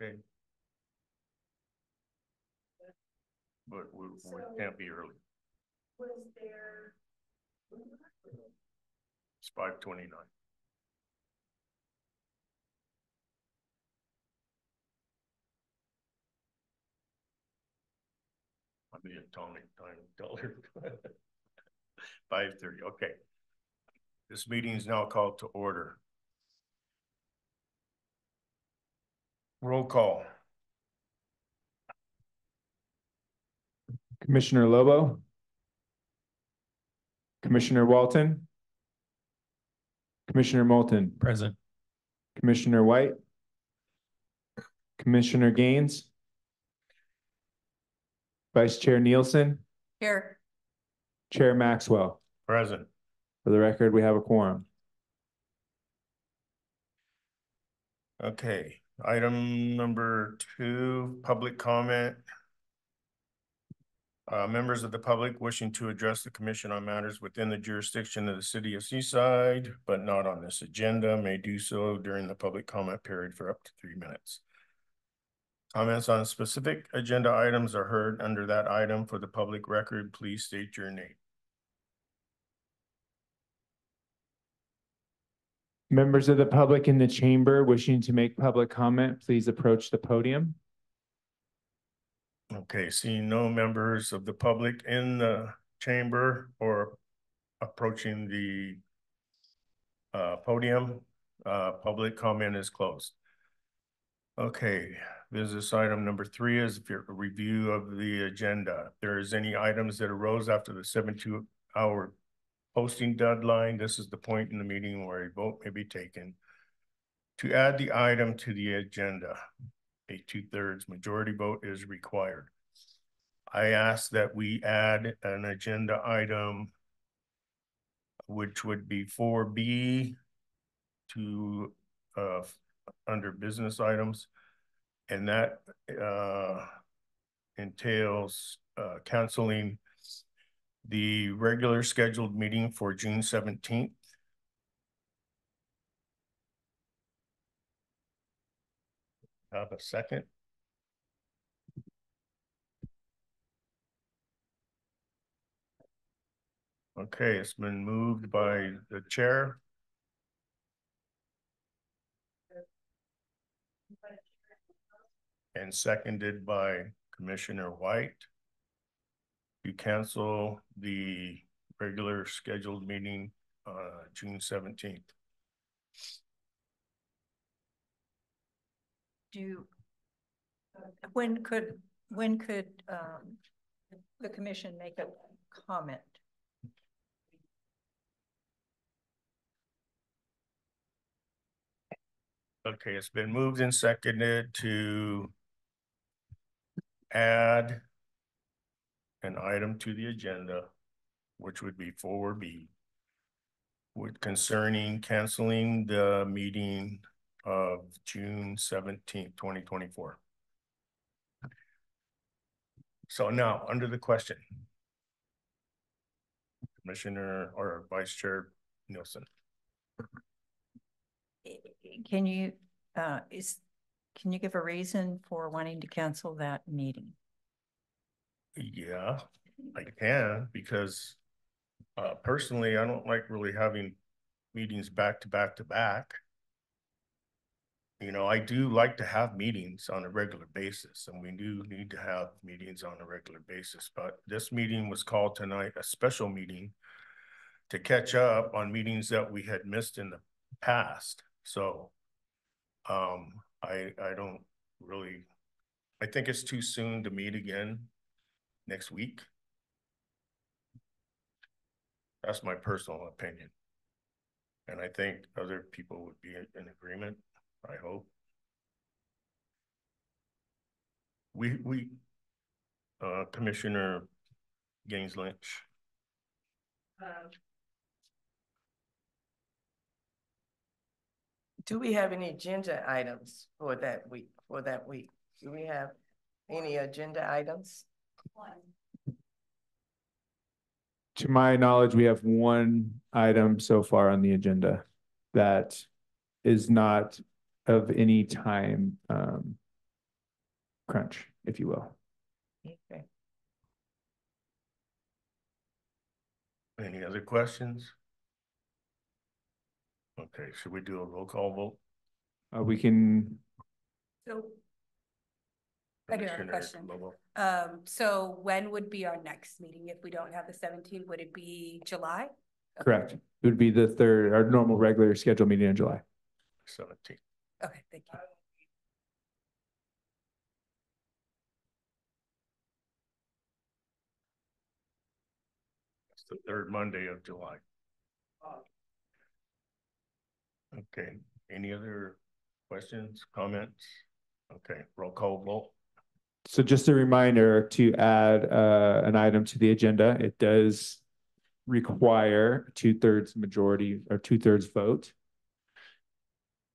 Okay. But we can't be early. Was there? It's 5:29. I'll be at Tony time teller. 5:30. Okay. This meeting is now called to order. Roll call. Commissioner Lobo, Commissioner Walton, Commissioner Moulton, Present. Commissioner White, Commissioner Gaines, Vice Chair Nielsen, Here. Chair Maxwell. Present. For the record, we have a quorum. Okay. Item number 2, public comment. Members of the public wishing to address the commission on matters within the jurisdiction of the city of Seaside, but not on this agenda, may do so during the public comment period for up to 3 minutes. Comments on specific agenda items are heard under that item. For the public record, please state your name. Members of the public in the chamber wishing to make public comment, please approach the podium. Okay, seeing no members of the public in the chamber or approaching the podium, public comment is closed. Okay, business item number 3 is a review of the agenda. If there is any items that arose after the 72-hour posting deadline, this is the point in the meeting where a vote may be taken to add the item to the agenda. A 2/3 majority vote is required. I ask that we add an agenda item, which would be 4B to under business items, and that entails canceling the regular scheduled meeting for June 17th. Have a second? Okay, it's been moved by the chair. And seconded by Commissioner White to cancel the regular scheduled meeting June 17th. When could the commission make a comment? Okay, it's been moved and seconded to add an item to the agenda, which would be 4B, concerning canceling the meeting of June 17th, 2024. So now, under the question, Commissioner or Vice Chair Nielsen. Can you give a reason for wanting to cancel that meeting? Yeah, I can, because personally, I don't like really having meetings back to back to back. You know, I do like to have meetings on a regular basis, and we do need to have meetings on a regular basis. But this meeting was called tonight a special meeting to catch up on meetings that we had missed in the past. So I don't really, I think it's too soon to meet again next week. That's my personal opinion. And I think other people would be in agreement, I hope. Commissioner Gaines Lynch. Do we have any agenda items for that week? Do we have any agenda items? To my knowledge, we have one item so far on the agenda that is not of any time crunch, if you will. Okay. Any other questions? Okay, should we do a roll call vote? We can, So I do have a Commissioner question. Lobo? So when would be our next meeting? If we don't have the 17th, would it be July? correct. It would be the third, our normal regular scheduled meeting in July. 17th. Okay, thank you. It's the third Monday of July. Okay, any other questions, comments? Okay, roll call vote. So just a reminder to add an item to the agenda. It does require 2/3 majority or 2/3 vote.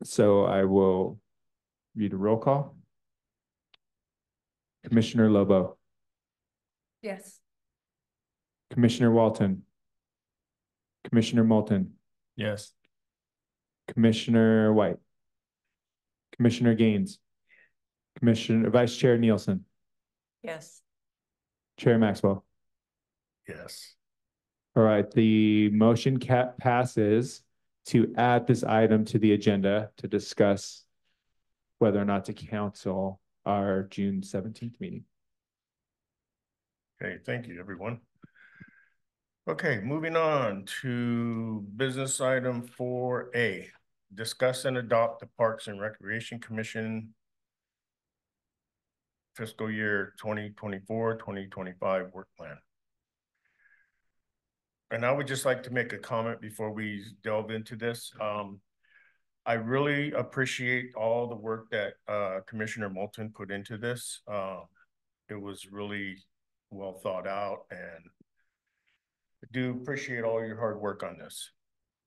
So I will read a roll call. Commissioner Lobo, Yes. Commissioner Walton, Commissioner Moulton, Yes. Commissioner White, Commissioner Gaines, Commissioner Vice Chair Nielsen, Yes, Chair Maxwell. Yes. All right, the motion passes to add this item to the agenda to discuss whether or not to cancel our June 17th meeting. Okay, thank you, everyone. Okay, moving on to business item 4A. Discuss and adopt the Parks and Recreation Commission fiscal year 2024-2025 work plan. And I would just like to make a comment before we delve into this. I really appreciate all the work that Commissioner Moulton put into this. It was really well thought out, and I do appreciate all your hard work on this.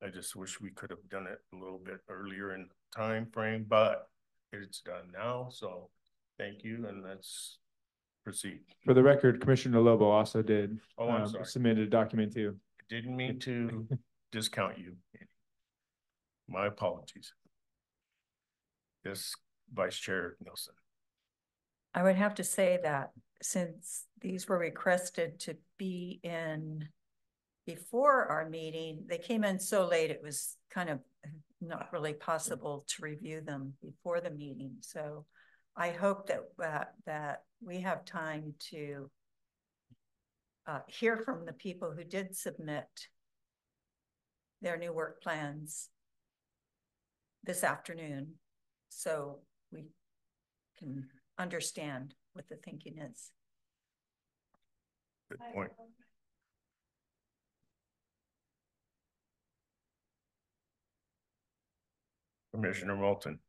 I just wish we could have done it a little bit earlier in the time frame, but it's done now. So thank you, and let's proceed. For the record, Commissioner Lobo also did Oh, I'm sorry. submit a document too. Didn't mean to discount you. My apologies. Yes, Vice Chair Nielsen. I would have to say that since these were requested to be in before our meeting, they came in so late, it was kind of not really possible to review them before the meeting. So I hope that we have time to hear from the people who did submit their new work plans this afternoon, so we can understand what the thinking is. Good point. Commissioner Moulton.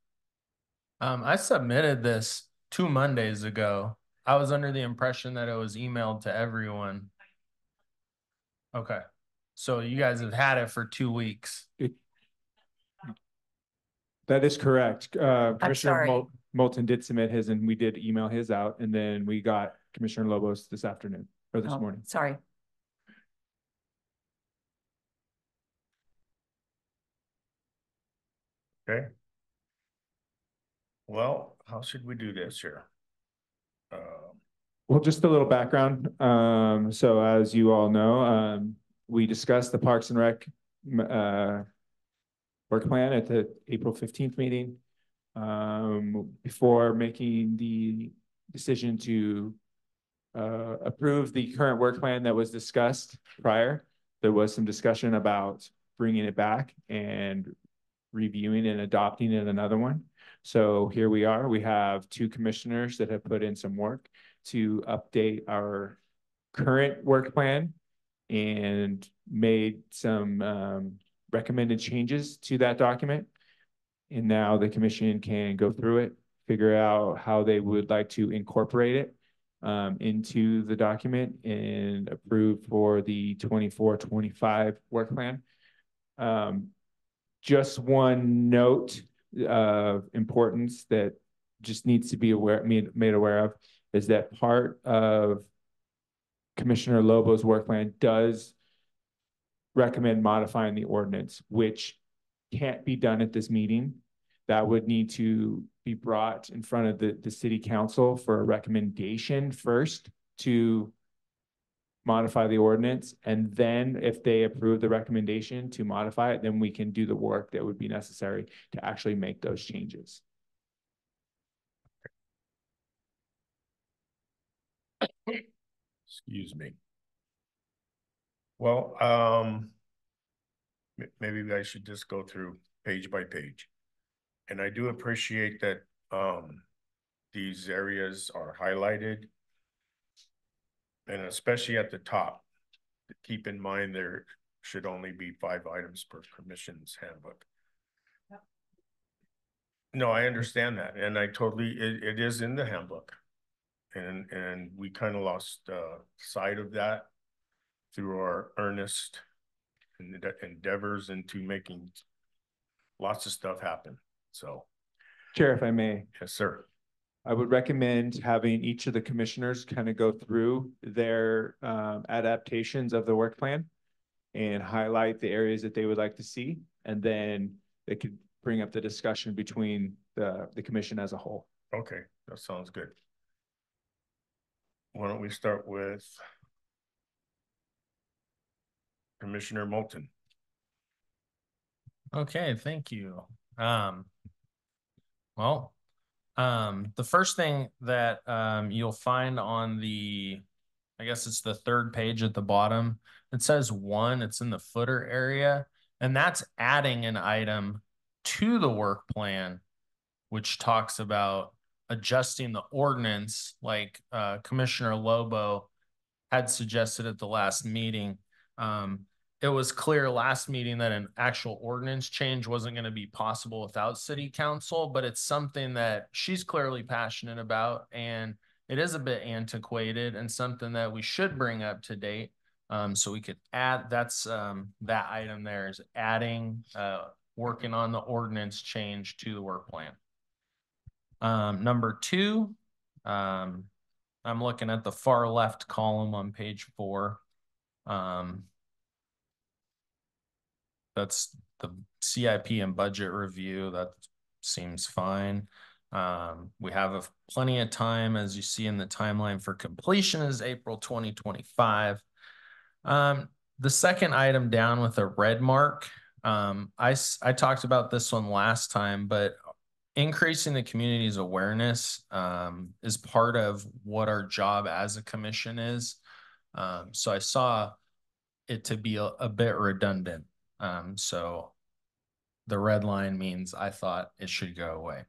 I submitted this 2 Mondays ago. I was under the impression that it was emailed to everyone. Okay, so you guys have had it for 2 weeks. That is correct. Commissioner sorry. Moulton did submit his, and we did email his out, and then we got Commissioner Lobo's this afternoon or this Oh, morning. sorry. Okay. Well, how should we do this here? Well, just a little background. So as you all know, we discussed the Parks and Rec work plan at the April 15th meeting. Before making the decision to approve the current work plan that was discussed prior, there was some discussion about bringing it back and reviewing and adopting in another one. So here we are. We have 2 commissioners that have put in some work to update our current work plan and made some recommended changes to that document. And now the commission can go through it, figure out how they would like to incorporate it into the document and approve for the 24-25 work plan. Just one note of importance that just needs to be made aware of is that part of Commissioner Lobo's work plan does recommend modifying the ordinance, which can't be done at this meeting. that would need to be brought in front of the city council for a recommendation first to modify the ordinance. And then if they approve the recommendation to modify it, then we can do the work that would be necessary to actually make those changes. Excuse me. Well, maybe you guys should just go through page by page. And I do appreciate that, these areas are highlighted. And especially at the top, keep in mind there should only be 5 items per commission's handbook. No, I understand that, and I totally, it is in the handbook. And we kind of lost sight of that through our earnest endeavors into making lots of stuff happen. So, Chair, if I may. yes, sir. I would recommend having each of the commissioners kind of go through their adaptations of the work plan and highlight the areas that they would like to see. And then they could bring up the discussion between the commission as a whole. Okay, that sounds good. Why don't we start with Commissioner Moulton? Okay, thank you. Well, the first thing that you'll find on I guess it's the 3rd page at the bottom, it says 1, it's in the footer area, and that's adding an item to the work plan, which talks about adjusting the ordinance like Commissioner Lobo had suggested at the last meeting. It was clear last meeting that an actual ordinance change wasn't going to be possible without city council, but it's something that she's clearly passionate about, and it is a bit antiquated and something that we should bring up to date. So we could add, that's that item there is adding, working on the ordinance change to the work plan. Number 2, I'm looking at the far left column on page 4. That's the CIP and budget review. That seems fine. We have plenty of time, as you see in the timeline for completion is April 2025. The second item down with a red mark, I talked about this one last time, but increasing the community's awareness is part of what our job as a commission is. So I saw it to be a bit redundant. So the red line means I thought it should go away.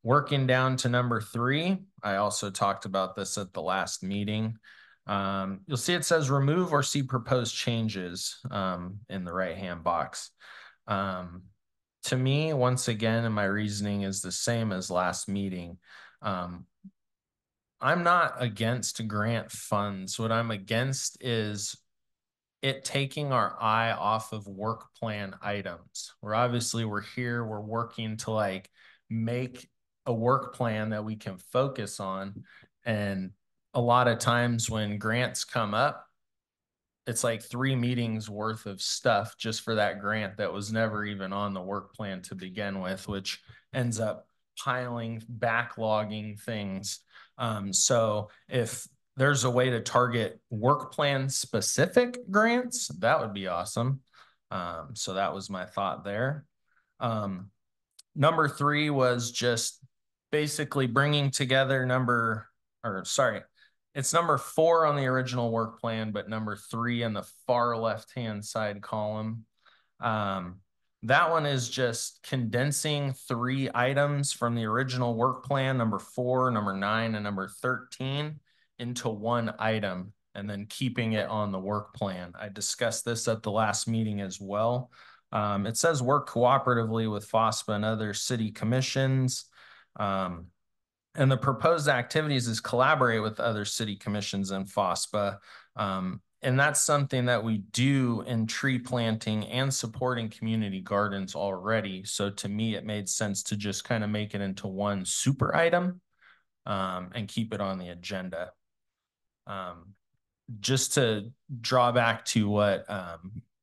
Working down to number 3, I also talked about this at the last meeting. You'll see it says remove or see proposed changes in the right-hand box. To me, once again, and my reasoning is the same as last meeting. I'm not against grant funds. What I'm against is it taking our eye off of work plan items. We're here, we're working to like make a work plan that we can focus on. And a lot of times when grants come up, it's like 3 meetings worth of stuff just for that grant that was never even on the work plan to begin with, which ends up backlogging things. So if there's a way to target work plan specific grants, that would be awesome. So that was my thought there. Number 3 was just basically bringing together it's number 4 on the original work plan, but number 3 in the far left-hand side column. That one is just condensing 3 items from the original work plan, number 4, number 9, and number 13, into 1 item, and then keeping it on the work plan. I discussed this at the last meeting as well. It says work cooperatively with FOSPA and other city commissions. And the proposed activities is collaborate with other city commissions and FOSPA. And that's something that we do in tree planting and supporting community gardens already. So to me, it made sense to just kind of make it into 1 super item and keep it on the agenda. Just to draw back to what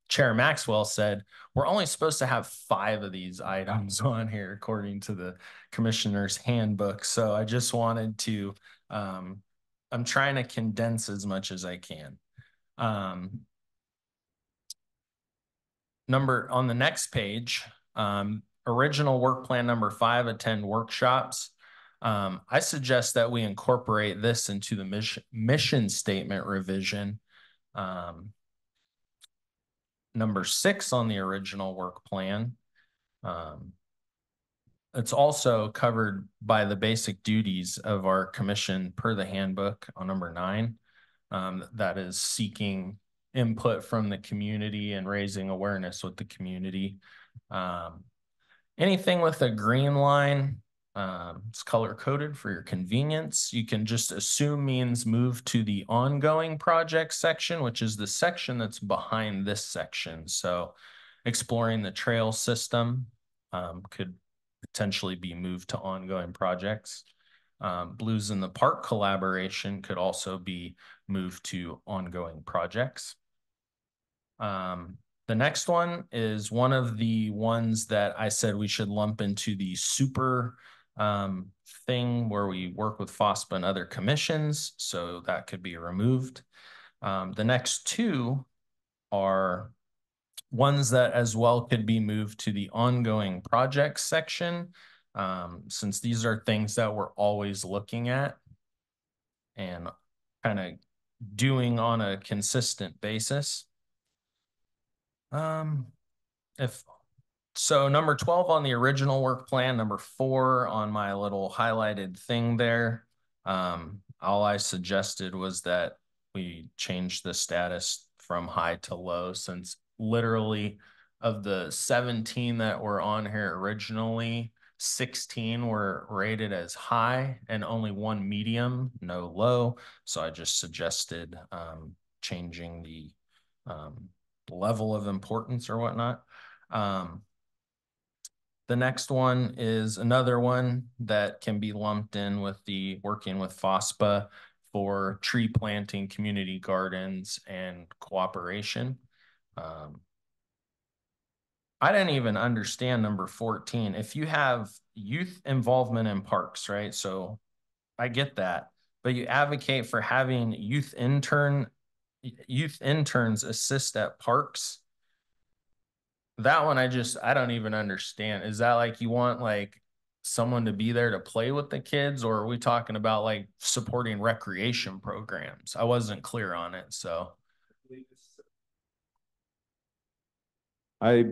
Chair Maxwell said, we're only supposed to have 5 of these items on here according to the commissioner's handbook. So I just wanted to, I'm trying to condense as much as I can. On the next page, original work plan number 5, attend workshops. I suggest that we incorporate this into the mission statement revision. Number 6 on the original work plan. It's also covered by the basic duties of our commission per the handbook on number 9. That is seeking input from the community and raising awareness with the community. Anything with a green line, it's color coded for your convenience. You can just assume means move to the ongoing project section, which is the section that's behind this section. So exploring the trail system could potentially be moved to ongoing projects. Blues in the Park collaboration could also be moved to ongoing projects. The next one is one of the ones that I said we should lump into the super thing where we work with FOSPA and other commissions. So that could be removed. The next 2 are ones that as well could be moved to the ongoing projects section, since these are things that we're always looking at and kind of doing on a consistent basis. So number 12 on the original work plan, number 4 on my little highlighted thing there. All I suggested was that we change the status from high to low, since literally of the 17 that were on here originally, 16 were rated as high and only 1 medium, no low. So I just suggested changing the level of importance or whatnot. The next one is another one that can be lumped in with the working with FOSPA for tree planting, community gardens, and cooperation. I didn't even understand number 14. If you have youth involvement in parks, right? So I get that, but you advocate for having youth interns assist at parks. That one, I don't even understand. Is that like you want like someone to be there to play with the kids, or are we talking about like supporting recreation programs? I wasn't clear on it, so. I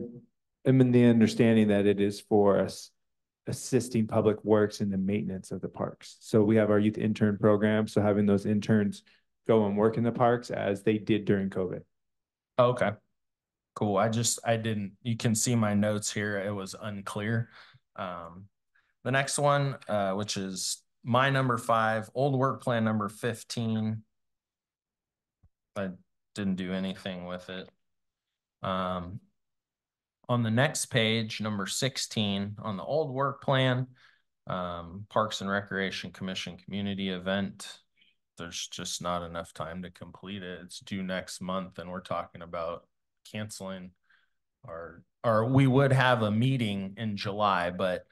am in the understanding that it is for us assisting Public Works in the maintenance of the parks. So we have our youth intern program. So having those interns go and work in the parks as they did during COVID. Okay, cool. I didn't, you can see my notes here. It was unclear. The next one, which is my number 5, old work plan number 15. I didn't do anything with it. On the next page, number 16, on the old work plan, Parks and Recreation Commission community event. There's just not enough time to complete it. It's due next month, and we're talking about canceling or we would have a meeting in July, but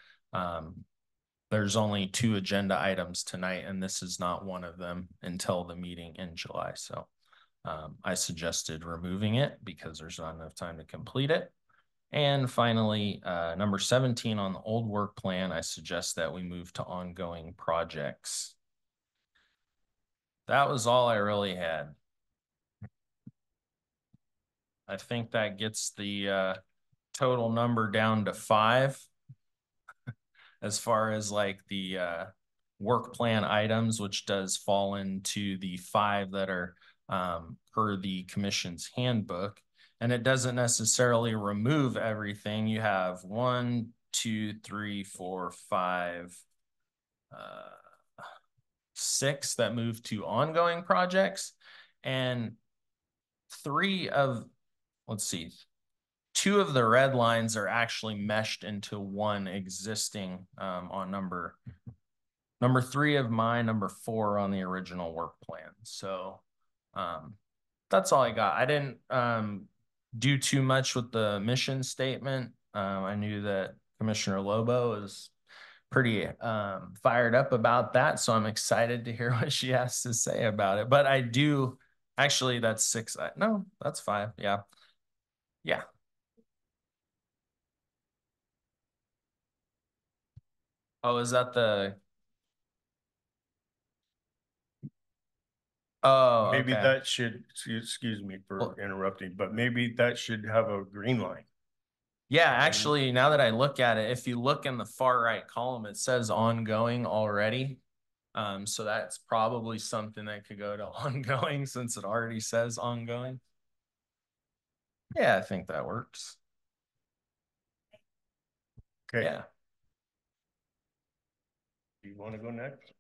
there's only 2 agenda items tonight, and this is not one of them until the meeting in July. So I suggested removing it because there's not enough time to complete it. And finally, number 17 on the old work plan, I suggest that we move to ongoing projects. That was all I really had. I think that gets the total number down to 5 as far as like the work plan items, which does fall into the 5 that are per the commission's handbook. And it doesn't necessarily remove everything. You have 1, 2, 3, 4, 5, 6 that move to ongoing projects, and 2 of the red lines are actually meshed into one existing on number 3 of mine, number 4 on the original work plan. So that's all I got. I didn't do too much with the mission statement. I knew that Commissioner Lobo is pretty fired up about that, so I'm excited to hear what she has to say about it. But I do actually, that's 6. No, that's 5. Yeah, yeah. Oh, is that the? Oh, Maybe okay. that should, excuse me for interrupting, but maybe that should have a green line. Yeah, actually, now that I look at it, if you look in the far right column, it says ongoing already. So that's probably something that could go to ongoing since it already says ongoing. Yeah, I think that works. Okay. Yeah. Do you want to go next?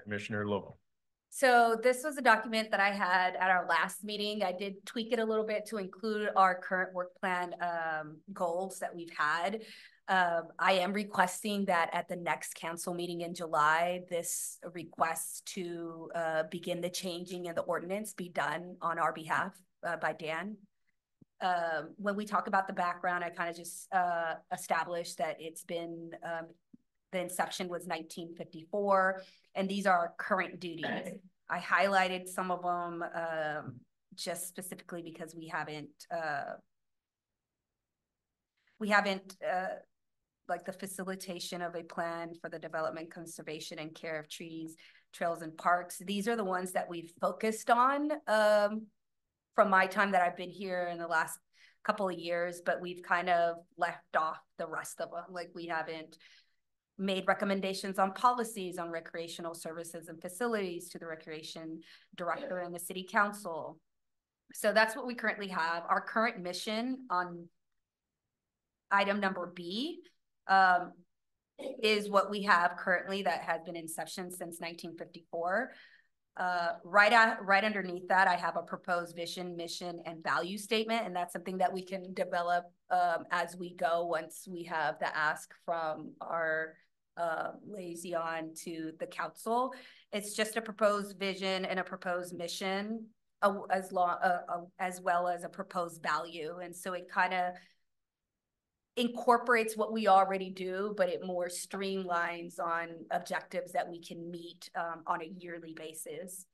Commissioner Lobo. So this was a document that I had at our last meeting. I did tweak it a little bit to include our current work plan goals that we've had. I am requesting that at the next council meeting in July, this request to begin the changing in the ordinance be done on our behalf by Dan. When we talk about the background, I kind of just established that it's been the inception was 1954, and these are our current duties. I highlighted some of them just specifically because we haven't like the facilitation of a plan for the development, conservation, and care of trees, trails, and parks. These are the ones that we've focused on from my time that I've been here in the last couple of years, but we've kind of left off the rest of them. Like we haven't made recommendations on policies on recreational services and facilities to the recreation director and the city council. So that's what we currently have. Our current mission on item number B is what we have currently that has been in session since 1954. Right underneath that, I have a proposed vision, mission, and value statement, and that's something that we can develop as we go once we have the ask from our liaison to the council. It's just a proposed vision and a proposed mission, as well as a proposed value, and so it kind of incorporates what we already do, but it more streamlines on objectives that we can meet on a yearly basis.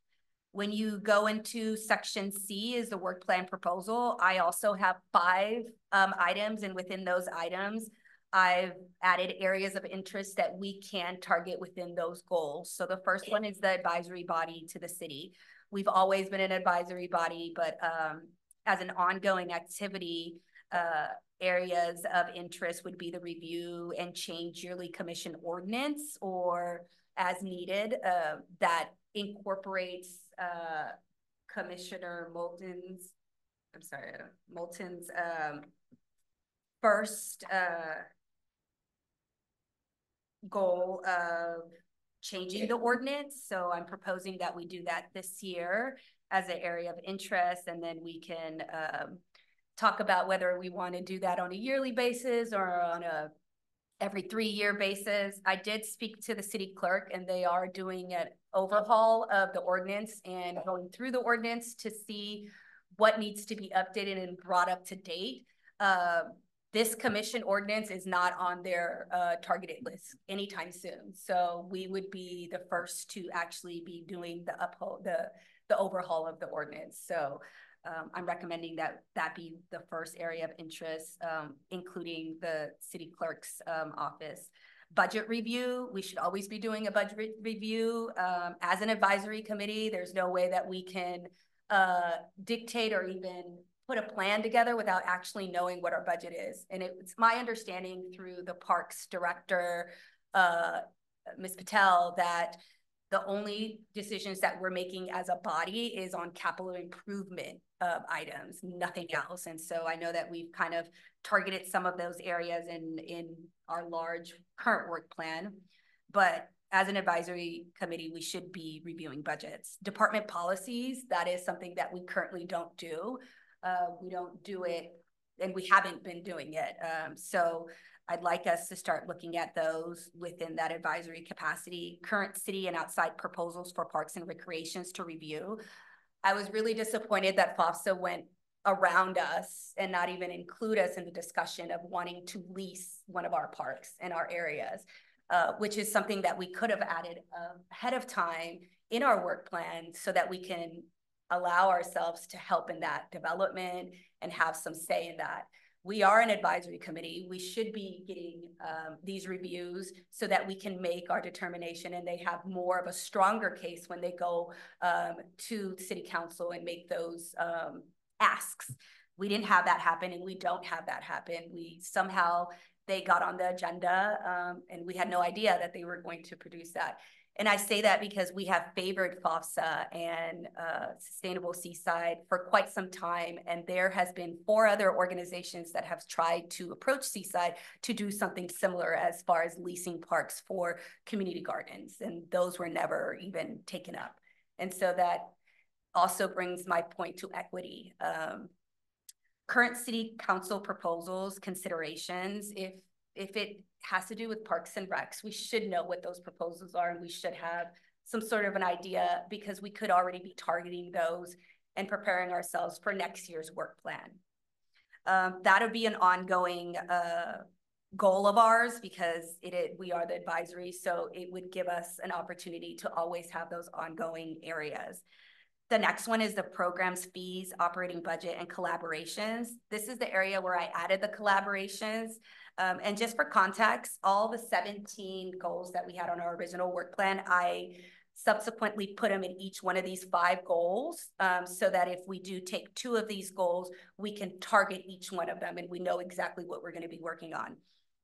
When you go into section C is the work plan proposal, I also have 5 items, and within those items, I've added areas of interest that we can target within those goals. So the first one is the advisory body to the city. We've always been an advisory body, but as an ongoing activity, areas of interest would be the review and change yearly commission ordinance, or as needed, that incorporates Commissioner Moulton's first goal of changing the ordinance. So I'm proposing that we do that this year as an area of interest, and then we can talk about whether we want to do that on a yearly basis or on a every 3-year basis. I did speak to the city clerk, and they are doing an overhaul of the ordinance and going through the ordinance to see what needs to be updated and brought up to date. This commission ordinance is not on their targeted list anytime soon. So we would be the first to actually be doing the overhaul of the ordinance. So I'm recommending that be the first area of interest, including the city clerk's office. Budget review, we should always be doing a budget review. As an advisory committee, there's no way that we can dictate or even put a plan together without actually knowing what our budget is. And it's my understanding through the parks director, Ms. Patel, that the only decisions that we're making as a body is on capital improvement items, nothing else. And so I know that we've kind of targeted some of those areas in our large current work plan, but as an advisory committee, we should be reviewing budgets. Department policies, that is something that we currently don't do. We don't do it, and we haven't been doing it. So I'd like us to start looking at those within that advisory capacity, current city and outside proposals for parks and recreations to review. I was really disappointed that FOFSA went around us and not even include us in the discussion of wanting to lease one of our parks in our areas, which is something that we could have added ahead of time in our work plan so that we can allow ourselves to help in that development and have some say in that. We are an advisory committee. We should be getting these reviews so that we can make our determination, and they have more of a stronger case when they go to city council and make those asks. We didn't have that happen, and we don't have that happen. They got on the agenda and we had no idea that they were going to produce that. And I say that because we have favored FOFSA and Sustainable Seaside for quite some time. And there has been 4 other organizations that have tried to approach Seaside to do something similar as far as leasing parks for community gardens. And those were never even taken up. And so that also brings my point to equity. Current city council proposals, considerations, if it has to do with parks and recs, we should know what those proposals are, and we should have some sort of an idea, because we could already be targeting those and preparing ourselves for next year's work plan. That'll be an ongoing goal of ours, because we are the advisory, so it would give us an opportunity to always have those ongoing areas. The next one is the programs, fees, operating budget, and collaborations. This is the area where I added the collaborations. And just for context, all the 17 goals that we had on our original work plan, I subsequently put them in each one of these 5 goals, so that if we do take 2 of these goals, we can target each one of them and we know exactly what we're going to be working on.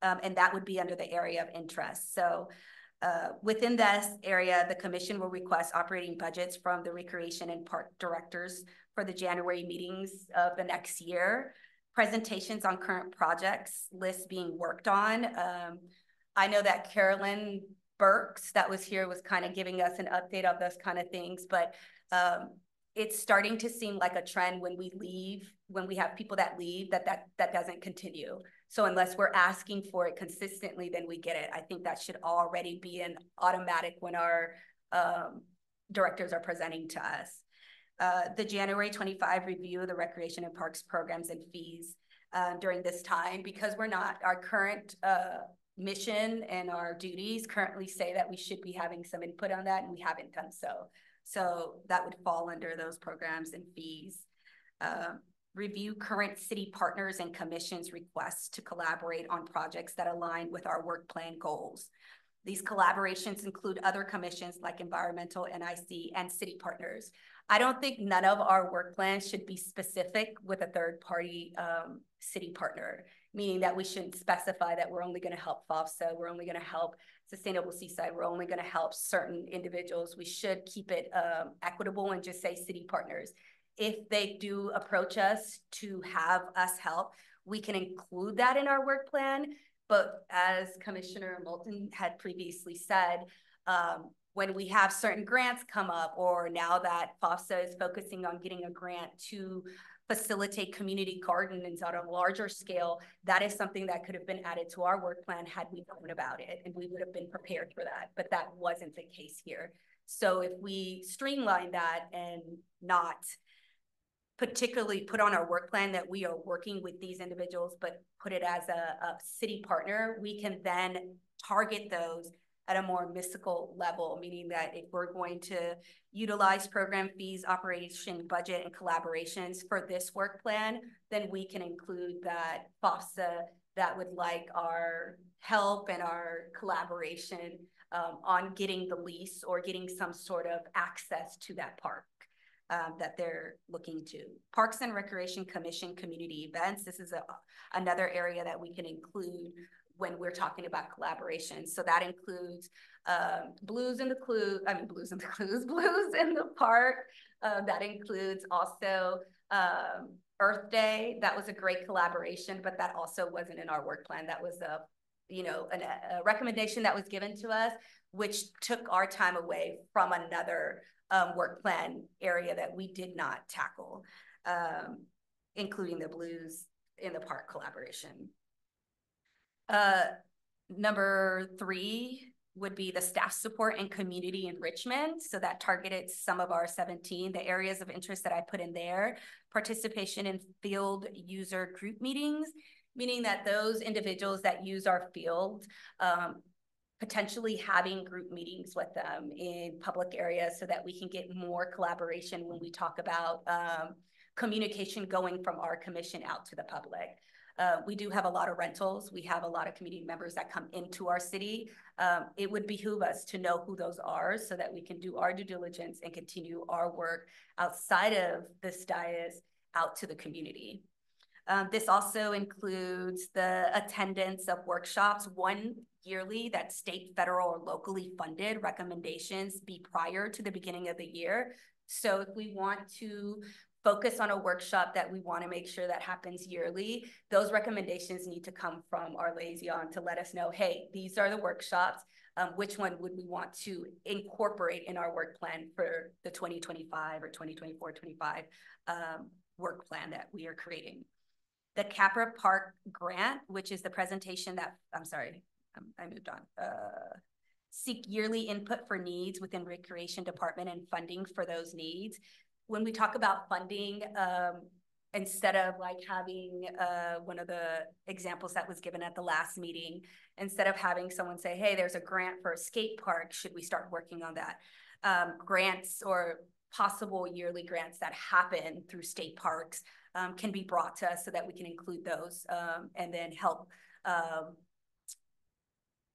And that would be under the area of interest. So within this area, the commission will request operating budgets from the recreation and park directors for the January meetings of the next year. Presentations on current projects, lists being worked on. I know that Carolyn Burks that was here was kind of giving us an update of those kind of things, but it's starting to seem like a trend when we leave, when we have people that leave, that doesn't continue. So unless we're asking for it consistently, then we get it. I think that should already be an automatic when our directors are presenting to us. The January 25 review of the recreation and parks programs and fees during this time, because our current mission and our duties currently say that we should be having some input on that, and we haven't done so. So that would fall under those programs and fees. Review current city partners and commissions' requests to collaborate on projects that align with our work plan goals. These collaborations include other commissions like environmental, NIC, and city partners. I don't think none of our work plans should be specific with a third-party city partner, meaning that we shouldn't specify that we're only going to help FOFSA, we're only going to help Sustainable Seaside, we're only going to help certain individuals. We should keep it equitable and just say city partners. If they do approach us to have us help, we can include that in our work plan. But as Commissioner Moulton had previously said, when we have certain grants come up, or now that FOFSA is focusing on getting a grant to facilitate community gardens on a larger scale, that is something that could have been added to our work plan had we known about it, and we would have been prepared for that, but that wasn't the case here. So if we streamline that and not particularly put on our work plan that we are working with these individuals, but put it as a city partner, we can then target those at a more mystical level, meaning that if we're going to utilize program fees, operation budget, and collaborations for this work plan, then we can include that FOFSA that would like our help and our collaboration on getting the lease or getting some sort of access to that park that they're looking to. Parks and Recreation Commission community events. This is another area that we can include when we're talking about collaboration. So that includes Blues in the Park. That includes also Earth Day. That was a great collaboration, but that also wasn't in our work plan. That was a recommendation that was given to us, which took our time away from another work plan area that we did not tackle, including the Blues in the Park collaboration. Number 3, would be the staff support and community enrichment. So that targeted some of our 17, the areas of interest that I put in there, participation in field user group meetings, meaning that those individuals that use our field, potentially having group meetings with them in public areas so that we can get more collaboration when we talk about communication going from our commission out to the public. We do have a lot of rentals. We have a lot of community members that come into our city. It would behoove us to know who those are so that we can do our due diligence and continue our work outside of this dais out to the community. This also includes the attendance of workshops, one yearly that state, federal, or locally funded recommendations be prior to the beginning of the year. So if we want to focus on a workshop that we want to make sure that happens yearly, those recommendations need to come from our liaison to let us know, hey, these are the workshops. Which one would we want to incorporate in our work plan for the 2025 or 2024-25 work plan that we are creating? The Capra Park grant, which is the presentation that, I'm sorry, I moved on. Seek yearly input for needs within Recreation Department and funding for those needs. When we talk about funding, instead of like having one of the examples that was given at the last meeting, instead of having someone say, hey, there's a grant for a skate park, should we start working on that? Grants or possible yearly grants that happen through state parks can be brought to us so that we can include those and then help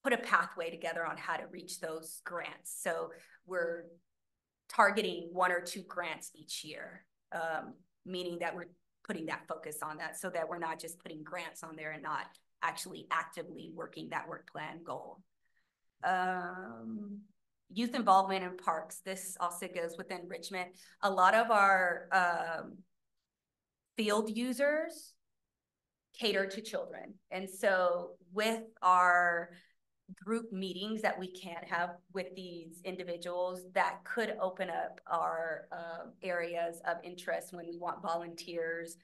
put a pathway together on how to reach those grants. So we're targeting 1 or 2 grants each year, meaning that we're putting that focus on that so that we're not just putting grants on there and not actually actively working that work plan goal. Youth involvement in parks. This also goes with enrichment. A lot of our field users cater to children. And so with our group meetings that we can have with these individuals, that could open up our areas of interest when we want volunteers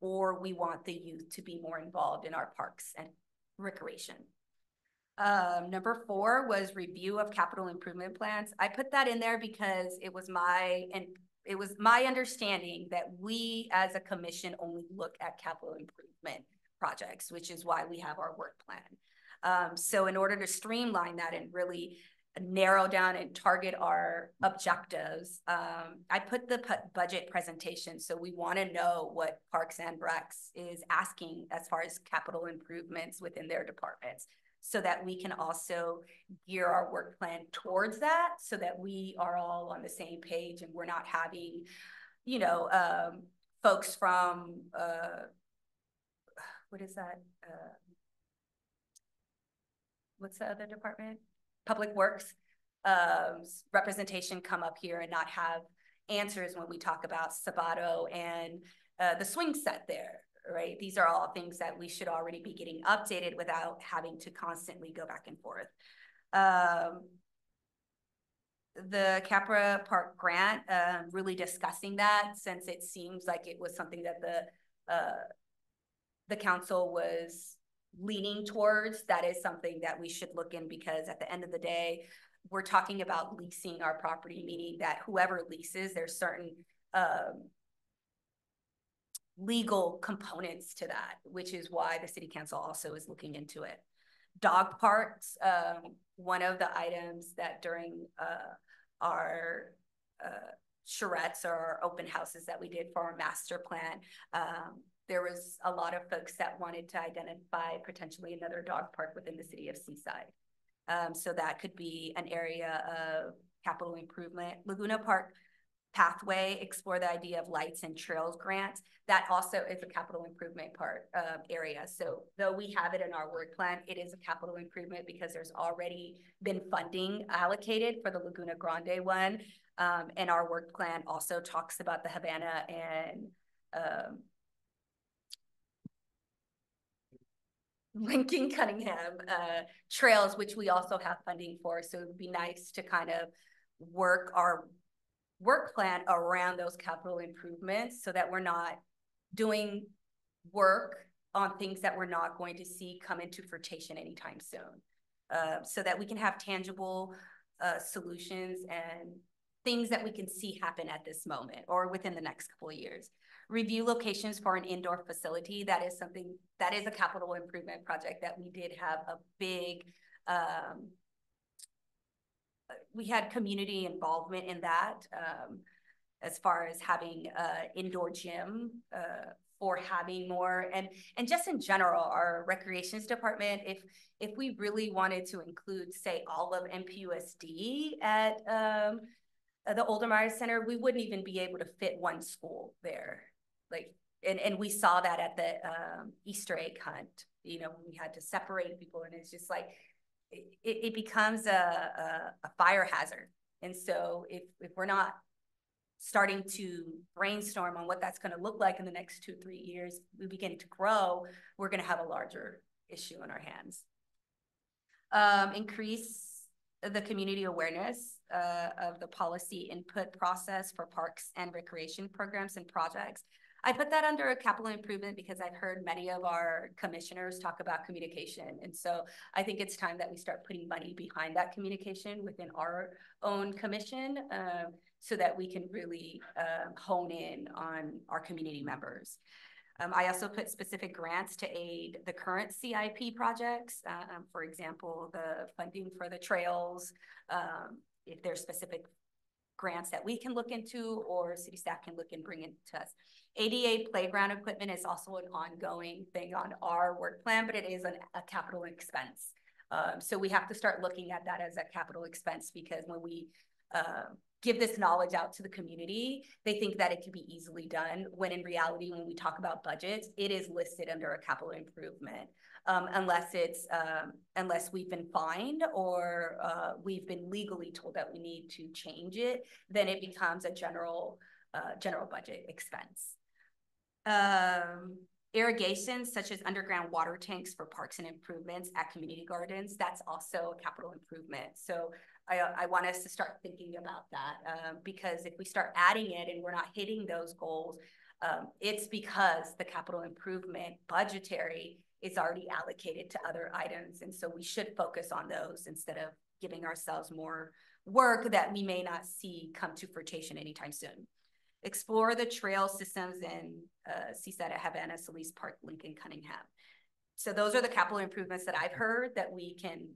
or we want the youth to be more involved in our parks and recreation. Number 4 was review of capital improvement plans. I put that in there because it was my understanding that we as a commission only look at capital improvement projects, which is why we have our work plan. So in order to streamline that and really narrow down and target our objectives, I put the budget presentation. So we want to know what Parks and Recs is asking as far as capital improvements within their departments, so that we can also gear our work plan towards that, so that we are all on the same page and we're not having, you know, folks from, what is that? What's the other department? Public Works representation come up here and not have answers when we talk about Sabato and the swing set there. Right? These are all things that we should already be getting updated without having to constantly go back and forth. The Capra Park grant, really discussing that, since it seems like it was something that the council was leaning towards. That is something that we should look in, because at the end of the day, we're talking about leasing our property, meaning that whoever leases, there's certain legal components to that, which is why the city council also is looking into it. Dog parks, one of the items that during our charrettes or our open houses that we did for our master plan, there was a lot of folks that wanted to identify potentially another dog park within the city of Seaside. So that could be an area of capital improvement. Laguna Park pathway, explore the idea of lights and trails grants. That also is a capital improvement area. So though we have it in our work plan, it is a capital improvement because there's already been funding allocated for the Laguna Grande one. And our work plan also talks about the Havana and Lincoln Cunningham trails, which we also have funding for. So it would be nice to kind of work our work plan around those capital improvements so that we're not doing work on things that we're not going to see come into fruition anytime soon. so that we can have tangible solutions and things that we can see happen at this moment or within the next couple of years. Review locations for an indoor facility. That is something, that is a capital improvement project that we did have a big, we had community involvement in that, as far as having indoor gym, for having more, and just in general, our recreations department, if we really wanted to include, say, all of MPUSD at the Oldemeyer Center, we wouldn't even be able to fit one school there. Like, and we saw that at the Easter egg hunt, you know, we had to separate people, and it's just like, it becomes a fire hazard. And so if we're not starting to brainstorm on what that's going to look like in the next 2-3 years, we begin to grow, we're going to have a larger issue in our hands. Increase the community awareness of the policy input process for parks and recreation programs and projects. I put that under a capital improvement because I've heard many of our commissioners talk about communication. And so I think it's time that we start putting money behind that communication within our own commission, so that we can really hone in on our community members. I also put specific grants to aid the current CIP projects. For example, the funding for the trails, if there's specific grants that we can look into or city staff can look and bring it to us. ADA playground equipment is also an ongoing thing on our work plan, but it is a capital expense. So we have to start looking at that as a capital expense, because when we give this knowledge out to the community, they think that it can be easily done, when in reality, when we talk about budgets, it is listed under a capital improvement. Unless we've been fined or we've been legally told that we need to change it, then it becomes a general budget expense. Irrigation, such as underground water tanks for parks and improvements at community gardens, that's also a capital improvement. So I want us to start thinking about that, because if we start adding it and we're not hitting those goals, it's because the capital improvement budgetary is already allocated to other items. And so we should focus on those instead of giving ourselves more work that we may not see come to fruition anytime soon. Explore the trail systems in Seaside at Havana, Solis Park, Lincoln, Cunningham. So those are the capital improvements that I've heard that we can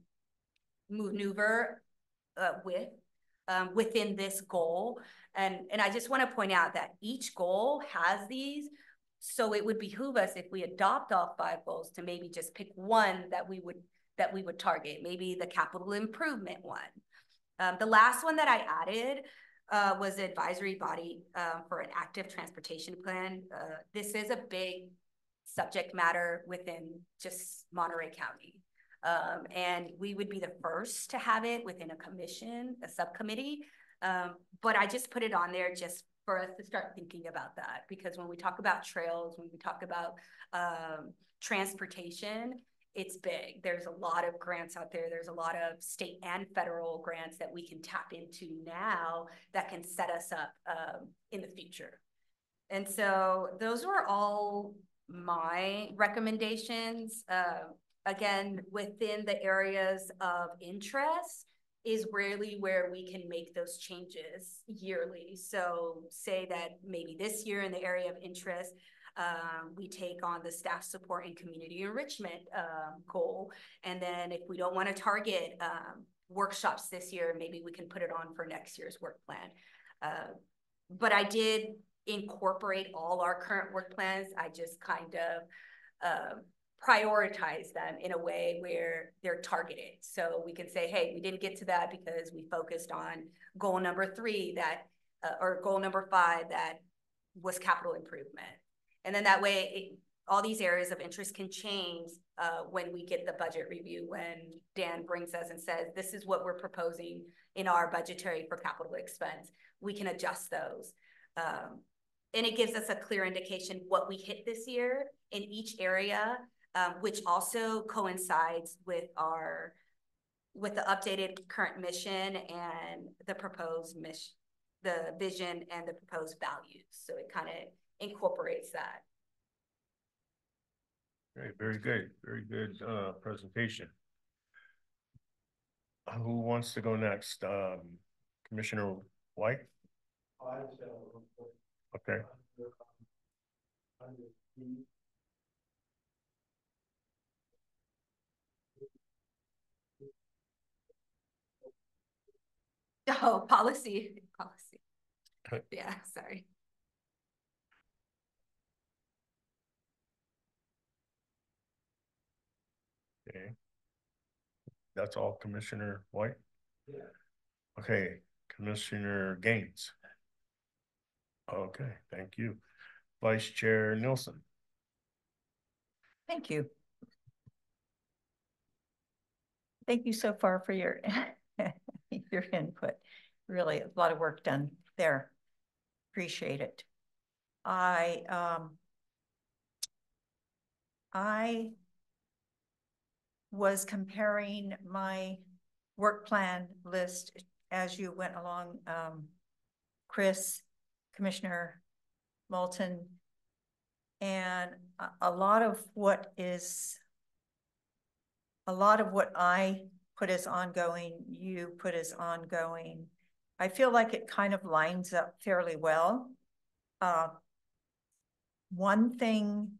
maneuver within this goal. And I just want to point out that each goal has these. So it would behoove us, if we adopt all 5 goals, to maybe just pick one that we would target, maybe the capital improvement one. The last one that I added was the advisory body for an active transportation plan. This is a big subject matter within just Monterey County. And we would be the first to have it within a commission, a subcommittee. But I just put it on there just for us to start thinking about that, because when we talk about trails, when we talk about transportation, it's big. There's a lot of grants out there. There's a lot of state and federal grants that we can tap into now that can set us up in the future. And so those were all my recommendations. Again, within the areas of interest is really where we can make those changes yearly. So say that maybe this year in the area of interest, we take on the staff support and community enrichment goal. And then if we don't want to target workshops this year, maybe we can put it on for next year's work plan. But I did incorporate all our current work plans. I just kind of prioritize them in a way where they're targeted. So we can say, hey, we didn't get to that because we focused on goal number 3 that, or goal number 5 that was capital improvement. And then that way, all these areas of interest can change when we get the budget review, when Dan brings us and says, this is what we're proposing in our budgetary for capital expense. We can adjust those. And it gives us a clear indication what we hit this year in each area, which also coincides with the updated current mission and the proposed mission, the vision and the proposed values. So it kind of incorporates that. Very good presentation. Who wants to go next? Commissioner White? Okay. Oh, policy. Okay. Yeah, sorry. Okay. That's all, Commissioner White? Yeah. Okay, Commissioner Gaines. Okay, thank you. Vice Chair Nielsen. Thank you. Thank you so far for your, your input. Really, a lot of work done there. Appreciate it. I was comparing my work plan list as you went along, Chris, Commissioner Moulton, and a lot of what I put as ongoing, you put as ongoing. I feel like it kind of lines up fairly well. One thing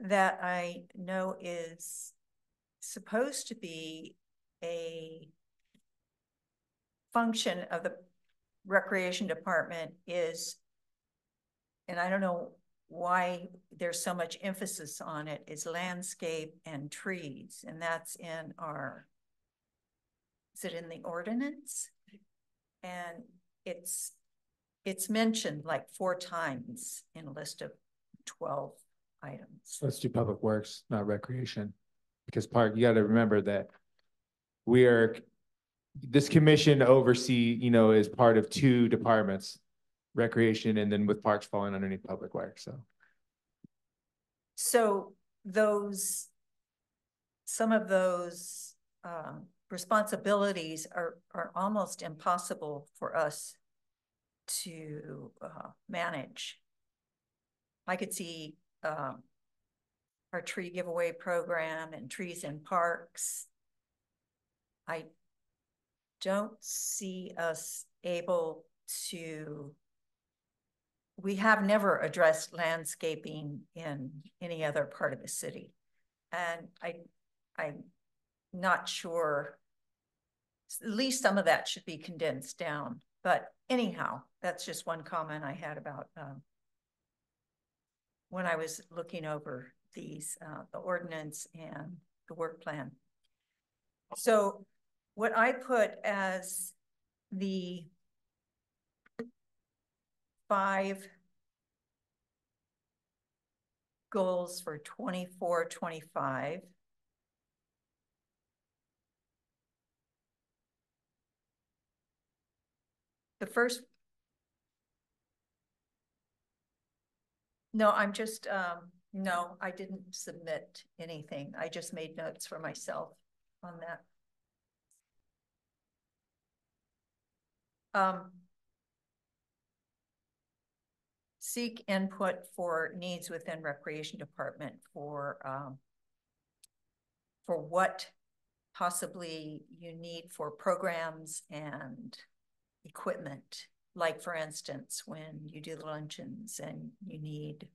that I know is supposed to be a function of the recreation department is, and I don't know why there's so much emphasis on it, is landscape and trees. And that's in our, is it in the ordinance? And it's mentioned like 4 times in a list of 12 items. Let's do public works, not recreation. Because park, you gotta remember that this commission oversee, is part of 2 departments, recreation and then with parks falling underneath public works, so. So some of those responsibilities are almost impossible for us to manage. I could see our tree giveaway program and trees in parks. I don't see us able to, we have never addressed landscaping in any other part of the city. And I'm not sure, at least some of that should be condensed down. But anyhow, that's just one comment I had about when I was looking over these, the ordinance and the work plan. So what I put as the 5 goals for 24-25. The first, no, I'm just, no, I didn't submit anything. I just made notes for myself on that. Seek input for needs within recreation department for what possibly you need for programs and equipment. Like for instance, when you do the luncheons and you need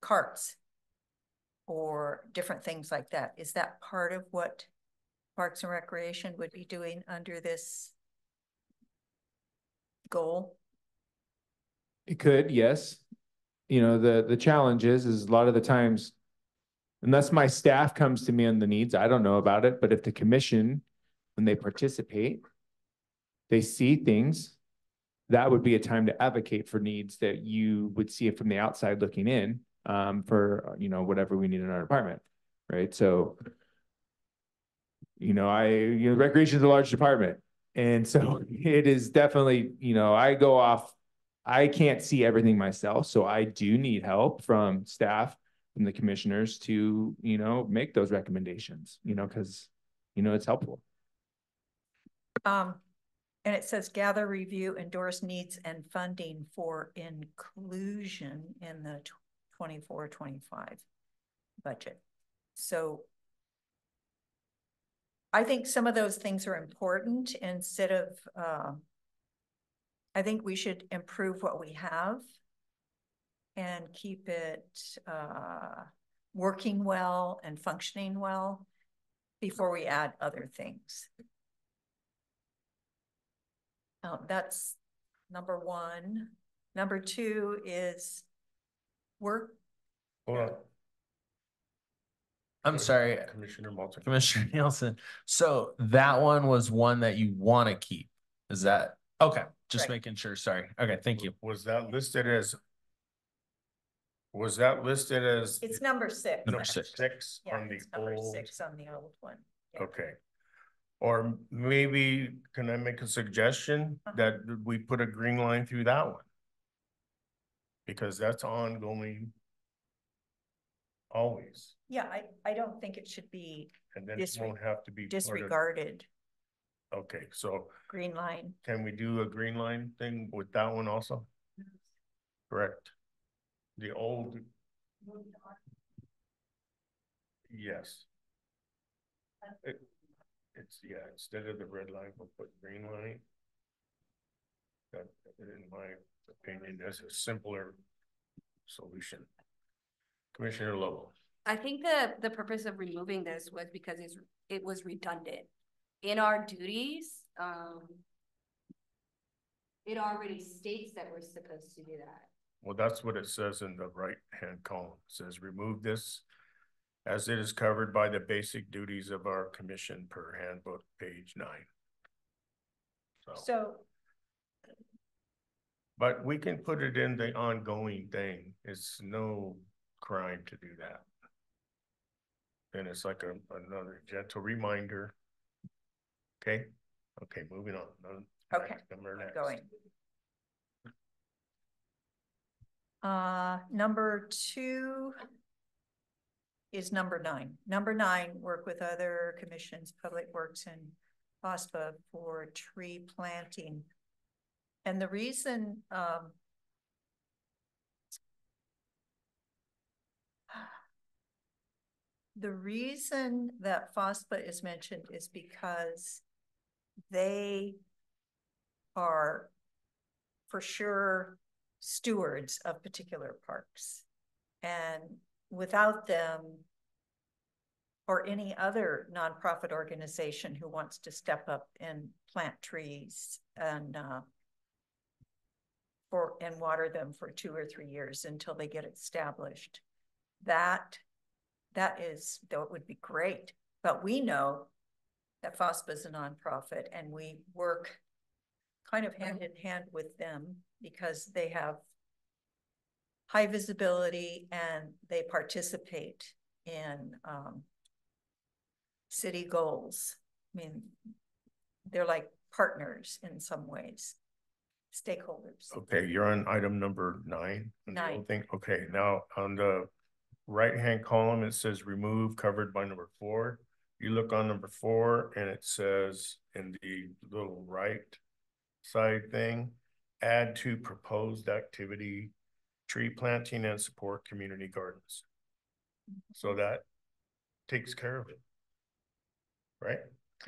carts or different things like that. Is that part of what Parks and Recreation would be doing under this goal? It could, yes. The challenge is a lot of the times, unless my staff comes to me on the needs, I don't know about it. But if the commission, when they participate, they see things, that would be a time to advocate for needs that you would see it from the outside looking in, for, whatever we need in our department. Right. So, recreation is a large department. And so it is definitely, I can't see everything myself. So I do need help from staff, from the commissioners to, make those recommendations, because, it's helpful. And it says gather, review, endorse needs and funding for inclusion in the 24-25 budget. So I think some of those things are important instead of, I think we should improve what we have and keep it, working well and functioning well before we add other things. That's number one. Number two is work. Hold on. I'm sorry, Commissioner Malton. Commissioner Nielsen. So that one was one that you want to keep. Is that, okay, just Right. making sure. Sorry. Okay, thank you. Was that listed as? Was that listed as? It's number six. Number six. Six Yeah, on the it's number old? 6 on the old one. Yeah. Okay. Or maybe, can I make a suggestion that we put a green line through that one? Because that's ongoing. Always, Yeah, I don't think it should be and then it won't have to be. part of- disregarded. Okay, so Green line. can we do a green line thing with that one also? Correct. The old. Yes. It's, yeah, instead of the red line, we'll put green line. That, in my opinion, is a simpler solution. Commissioner Lovell. I think the purpose of removing this was because it was redundant. In our duties, it already states that we're supposed to do that. Well, that's what it says in the right-hand column. It says remove this as it is covered by the basic duties of our commission per handbook, page 9. So, But we can put it in the ongoing thing. It's no crime to do that. And it's like another gentle reminder. Okay, okay, moving on. okay, Number next. going. Number 2 is number 9. Number 9, work with other commissions, Public Works and FOSPA for tree planting. And the reason, that FOSPA is mentioned is because they are for sure stewards of particular parks. And without them, or any other nonprofit organization who wants to step up and plant trees and water them for 2 or 3 years until they get established, that would be great. But we know that FOSPA is a nonprofit, and we work kind of hand in hand with them because they have high visibility and they participate in city goals. I mean, they're like partners in some ways, stakeholders. Okay, you're on item number 9. 9. Okay, now on the right-hand column, it says remove covered by number 4. You look on number 4 and it says in the little right side thing, add to proposed activity, tree planting and support community gardens. So that takes care of it. Right?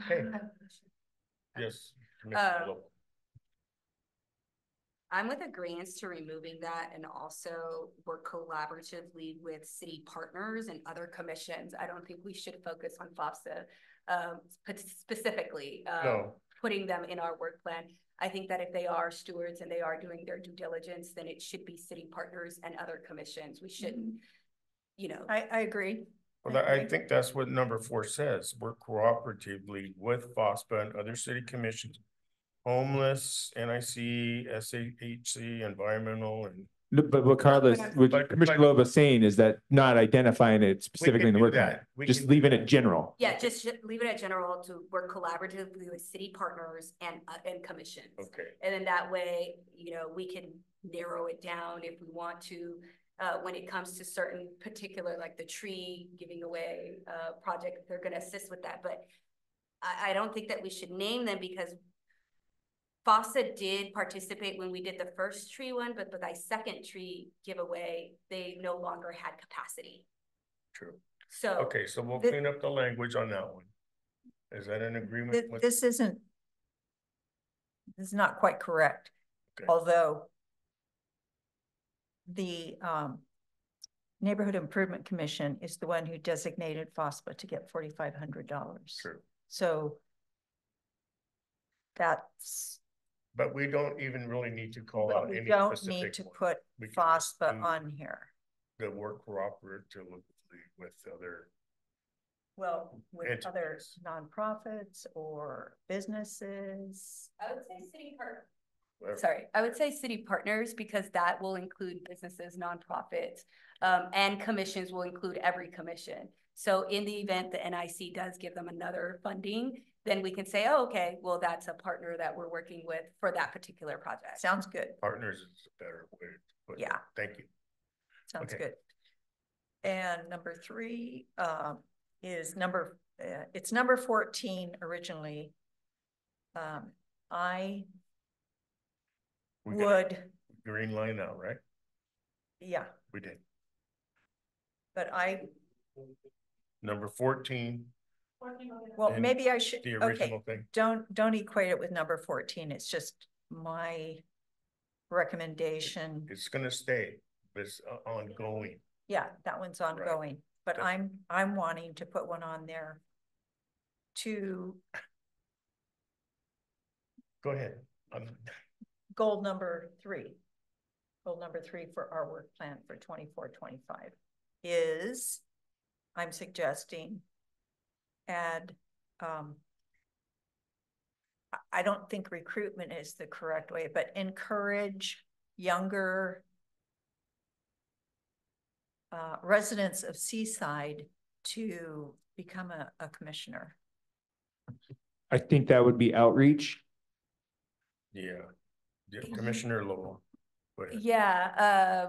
Okay. Yes. Commissioner Lopez. I'm with agreeance to removing that and also work collaboratively with city partners and other commissions. I don't think we should focus on FOSTA specifically, No. putting them in our work plan. I think that if they are stewards and they are doing their due diligence, then it should be city partners and other commissions. We shouldn't, you know. I agree. Well, I think that's what number 4 says. Work cooperatively with FOSPA and other city commissions, homeless, NIC, SAHC, environmental, and. No, but what Carlos, what But- Commissioner Loeb was saying is that not identifying it specifically in the do work that. plan, We just can leaving do it that. general. Yeah, just leave it at general to work collaboratively with city partners and commissions. Okay. And then that way, you know, we can narrow it down if we want to, when it comes to certain particular, like the tree giving away project, they're gonna assist with that. But I don't think that we should name them because FOSTA did participate when we did the first tree one, but by second tree giveaway, they no longer had capacity. True. So. Okay, so we'll The- clean up the language on that one. Is that an agreement with? This is not quite correct, Okay. although the Neighborhood Improvement Commission is the one who designated FOSPA to get $4,500. True, So that's, but we don't even really need to call but out we any don't specific need to one. put We can just FOSPA do on here. The work cooperatively with other. Well, with other Entities. nonprofits or businesses. I would say city partners. whatever. Sorry, I would say city partners because that will include businesses, nonprofits, and commissions will include every commission. So in the event the NIC does give them another funding, then we can say, oh, okay, well, that's a partner that we're working with for that particular project. Sounds good. Partners is a better way to put it. Yeah. Thank you. Sounds Okay. good. And number 3 is it's number 14 originally. I We got would, green line now, right? yeah, We did. but Number 14, well, And maybe I should, the okay, original thing. don't equate it with number 14. It's just my recommendation. It's gonna stay, but it's ongoing. Yeah, that one's ongoing, but That- I'm wanting to put one on there to Go ahead. goal number 3. Goal number 3 for our work plan for 24-25 is, I'm suggesting add, I don't think recruitment is the correct way, but encourage younger residents of Seaside to become a commissioner. I think that would be outreach. Yeah. Commissioner Lowell. Go ahead. Yeah,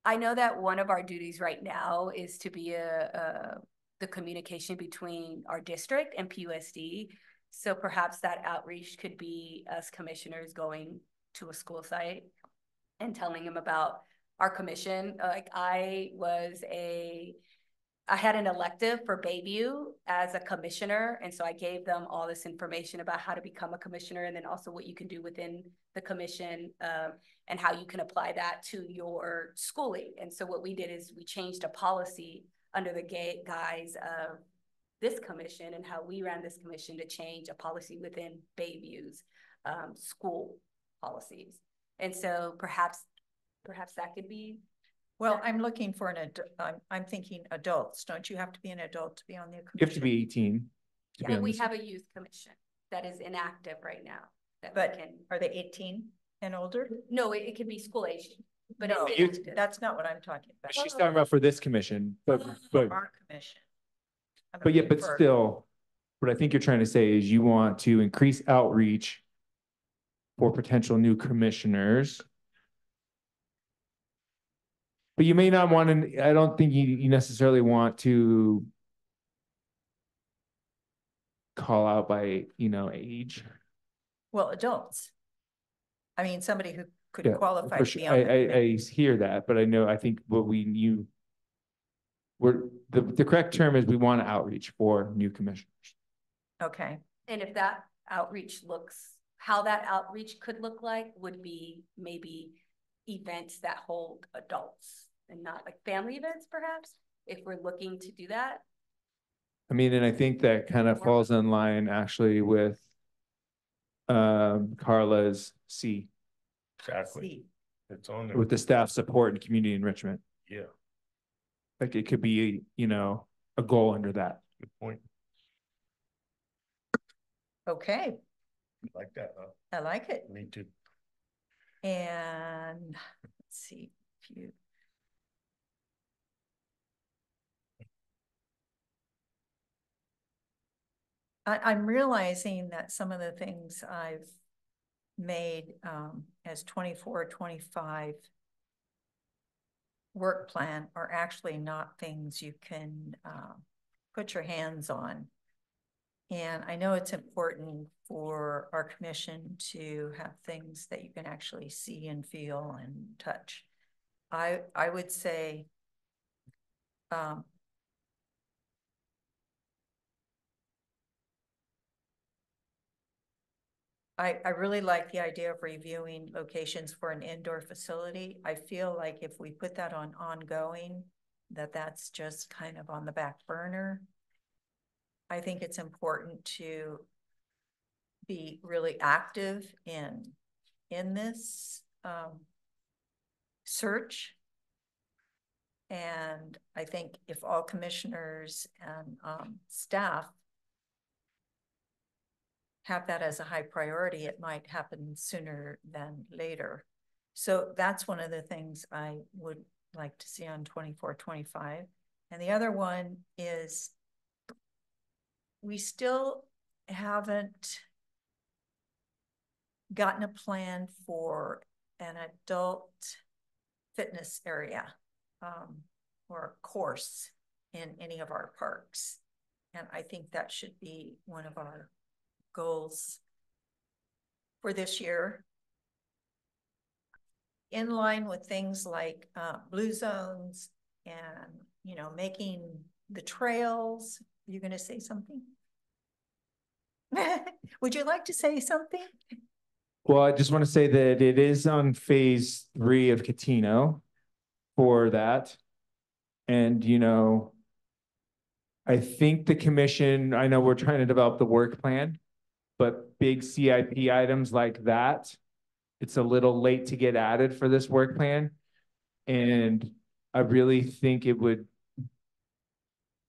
I know that one of our duties right now is to be the communication between our district and PUSD. So perhaps that outreach could be us commissioners going to a school site and telling them about our commission. Like I had an elective for Bayview as a commissioner. And so I gave them all this information about how to become a commissioner and then also what you can do within the commission and how you can apply that to your schooling. And so what we did is we changed a policy under the guise of this commission and how we ran this commission to change a policy within Bayview's school policies. And so perhaps that could be. Well, I'm looking for I'm thinking adults. Don't you have to be an adult to be on the commission? You have to be 18. to be Yeah, on we this. have a youth commission that is inactive right now. That But we can, are they 18 and older? no, it could be school age, but No, it's youth- inactive. that's not what I'm talking about. She's talking about for this commission, but Our commission. I'm yeah, looking but for- still, what I think you're trying to say is you want to increase outreach for potential new commissioners. But you may not want to, I don't think you necessarily want to call out by, age. Well, adults. I mean, somebody who could Yeah, qualify for to be sure. on the committee. I hear that, but I think the correct term is we want to outreach for new commissioners. Okay, And if that outreach how that outreach could look like would be maybe events that hold adults and not like family events, perhaps, if we're looking to do that. I mean, and I think that kind of falls in line actually with Carla's C, Exactly. see, It's on there. with the staff support and community enrichment. Yeah, Like it could be, a goal under that. good point. okay, Like that, huh? I like it. Me too. And let's see, if you. I'm realizing that some of the things I've made as 24-25 work plan are actually not things you can put your hands on. And I know it's important for our commission to have things that you can actually see and feel and touch. I would say I really like the idea of reviewing locations for an indoor facility. I feel like if we put that on ongoing, that's just kind of on the back burner. I think it's important to be really active in this search. And I think if all commissioners and staff have that as a high priority, it might happen sooner than later. So that's one of the things I would like to see on 24-25. And the other one is we still haven't gotten a plan for an adult fitness area or course in any of our parks. And I think that should be one of our goals for this year. In line with things like blue zones and, you know, making the trails. You're going to say something? Would you like to say something? Well, I just want to say that it is on phase 3 of Catino for that. And, you know, I think the commission, I know we're trying to develop the work plan, but big CIP items like that, it's a little late to get added for this work plan. And I really think it would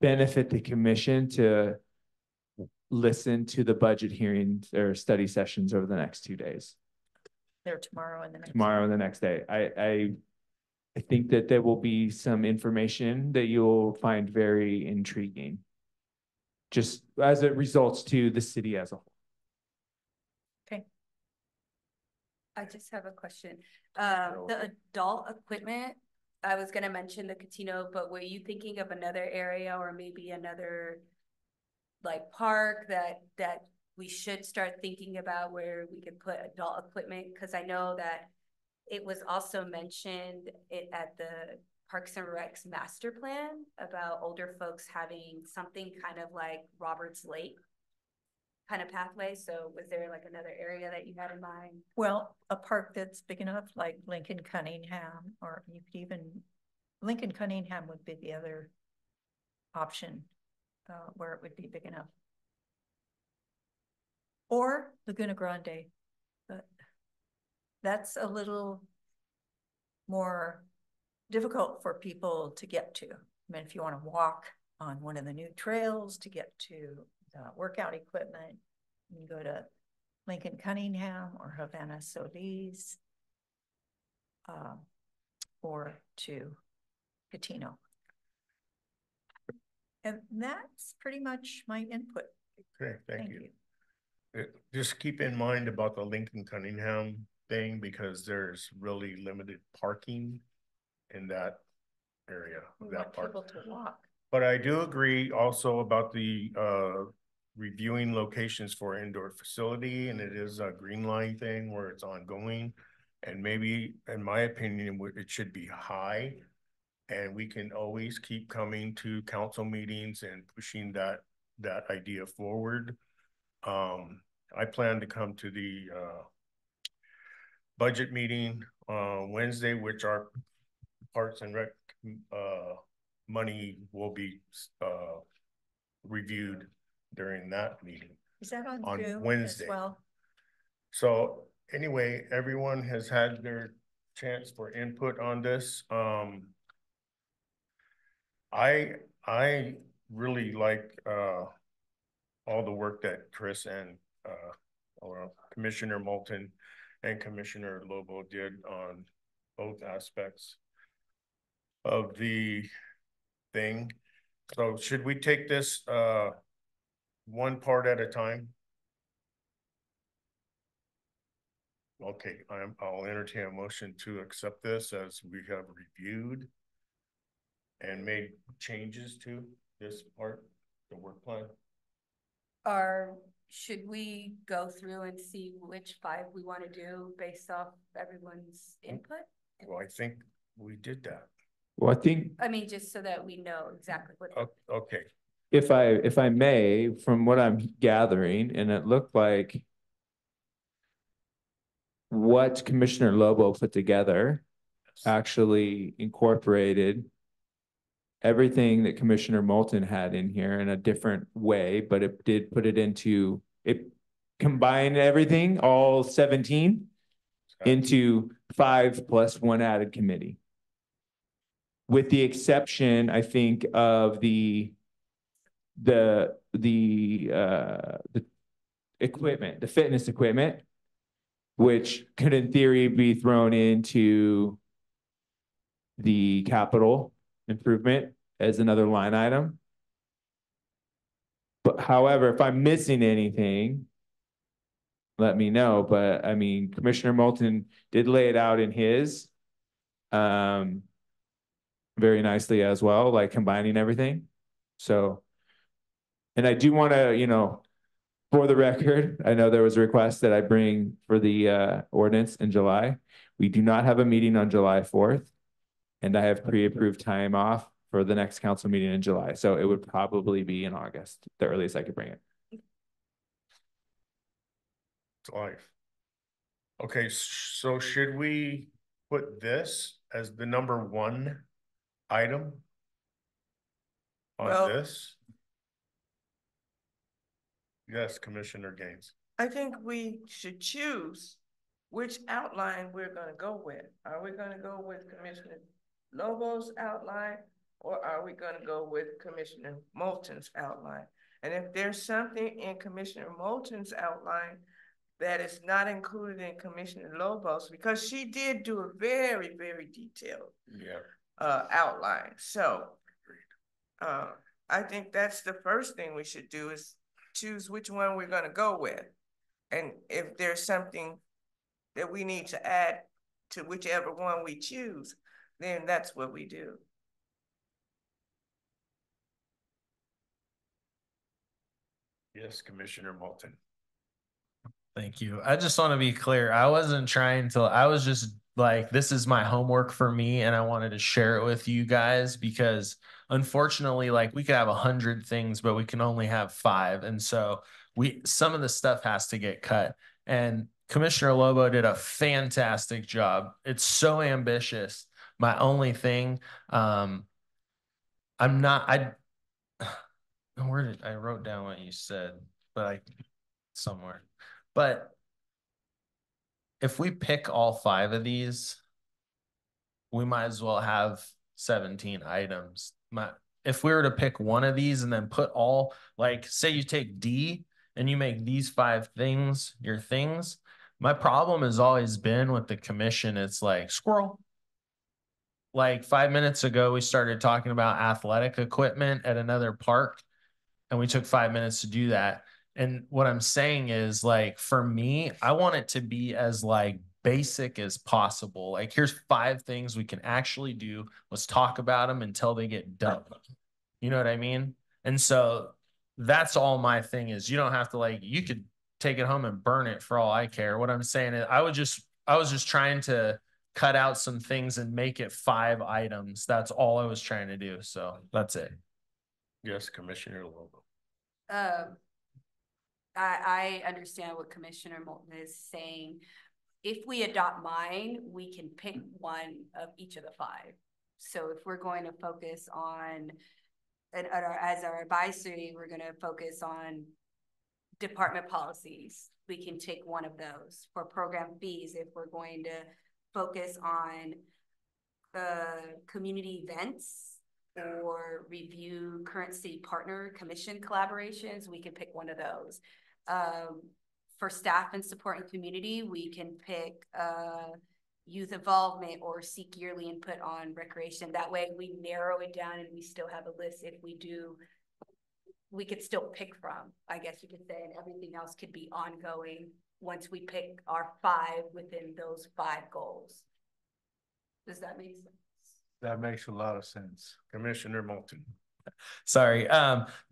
benefit the commission to listen to the budget hearings or study sessions over the next 2 days. There tomorrow and the next Tomorrow and the next day. I think that there will be some information that you'll find very intriguing, just as it results to the city as a whole. Okay. I just have a question. The adult equipment, I was gonna mention the Catino, but were you thinking of another area or maybe another like park that we should start thinking about where we could put adult equipment? Because I know that it was also mentioned at the Parks and Recs master plan about older folks having something kind of like Roberts Lake kind of pathway. So was there like another area that you had in mind? Well, a park that's big enough like Lincoln Cunningham, or you could even, Lincoln Cunningham would be the other option where it would be big enough. Or Laguna Grande, but that's a little more difficult for people to get to. I mean, if you want to walk on one of the new trails to get to the workout equipment, you can go to Lincoln Cunningham or Havana Solis, or to Catino. And that's pretty much my input. Okay, thank you. Just keep in mind about the Lincoln Cunningham thing, because there's really limited parking in that area, that park. People to walk. But I do agree also about the reviewing locations for indoor facility, and it is a green line thing where it's ongoing. And maybe, in my opinion, it should be high, and we can always keep coming to council meetings and pushing that idea forward. I plan to come to the budget meeting Wednesday, which our Parks and Rec money will be reviewed during that meeting. Is that on Zoom Wednesday as well? So anyway, everyone has had their chance for input on this. I really like all the work that Chris and or Commissioner Moulton and Commissioner Lobo did on both aspects of the thing. So should we take this one part at a time? Okay, I'll entertain a motion to accept this as we have reviewed and made changes to this part, the work plan. Should we go through and see which 5 we want to do based off everyone's input? Well, I think we did that. Well, I think I mean, just so that we know exactly what. Okay. if I may, from what I'm gathering, and it looked like what Commissioner Lobo put together actually incorporated everything that Commissioner Moulton had in here in a different way, but it did put it into, it combined everything, all 17, into 5 plus 1 added committee. With the exception, I think, of the equipment, the fitness equipment, which could in theory be thrown into the capital improvement as another line item. But however, if I'm missing anything, let me know. But I mean, Commissioner Moulton did lay it out in his very nicely as well, like combining everything. So, and I do want to, you know, for the record, I know there was a request that I bring for the ordinance in July. We do not have a meeting on July 4th, and I have pre-approved time off for the next council meeting in July. So it would probably be in August, the earliest I could bring it. It's life. Okay, so should we put this as the number 1 item Well- on this? Yes, Commissioner Gaines. I think we should choose which outline we're gonna go with. Are we gonna go with Commissioner Lobo's outline, or are we gonna go with Commissioner Moulton's outline? And if there's something in Commissioner Moulton's outline that is not included in Commissioner Lobo's, because she did do a very, very detailed Yeah. outline. So I think that's the first thing we should do, is choose which one we're gonna go with. And if there's something that we need to add to whichever one we choose, then that's what we do. Yes, Commissioner Moulton. Thank you. I just want to be clear. I wasn't trying to, I was just like, this is my homework for me, and I wanted to share it with you guys because unfortunately, like, we could have 100 things, but we can only have 5. And so some of the stuff has to get cut. And Commissioner Lobo did a fantastic job. It's so ambitious. My only thing, where did I wrote down what you said, but somewhere. But if we pick all 5 of these, we might as well have 17 items. If we were to pick one of these and then put all, like, say you take D and you make these 5 things your things, my problem has always been with the commission, it's like squirrel. Like 5 minutes ago, we started talking about athletic equipment at another park, and we took 5 minutes to do that. And what I'm saying is, like, for me, I want it to be as like basic as possible. Like, here's 5 things we can actually do. Let's talk about them until they get done. You know what I mean? And so that's all my thing is. You don't have to, like, you could take it home and burn it for all I care. What I'm saying is I was just trying to cut out some things and make it 5 items. That's all I was trying to do. So that's it. Yes, Commissioner Lobo. I understand what Commissioner Moulton is saying. If we adopt mine, we can pick one of each of the 5. So if we're going to focus on, as our advisory, we're going to focus on department policies, we can take one of those. For program fees, if we're going to focus on community events or review current city partner commission collaborations, we can pick one of those. For staff and support and community, we can pick youth involvement or seek yearly input on recreation. That way we narrow it down and we still have a list. If we do, we could still pick from, I guess you could say, and everything else could be ongoing once we pick our 5 within those 5 goals. Does that make sense? That makes a lot of sense. Commissioner Moulton. Sorry,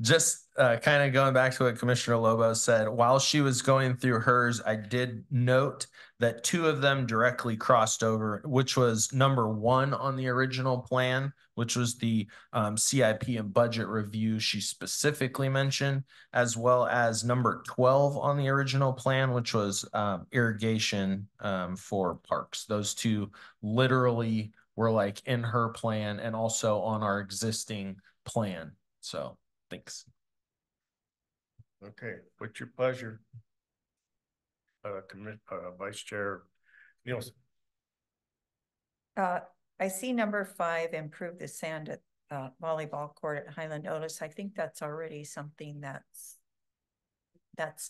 just kind of going back to what Commissioner Lobo said, while she was going through hers, I did note that two of them directly crossed over, which was number 1 on the original plan, which was the CIP and budget review she specifically mentioned, as well as number 12 on the original plan, which was irrigation for parks. Those two literally were like in her plan and also on our existing plan. So thanks. Okay, what's your pleasure? Vice Chair Nielsen. I see number 5, improve the sand at volleyball court at Highland Otis. I think that's already something that's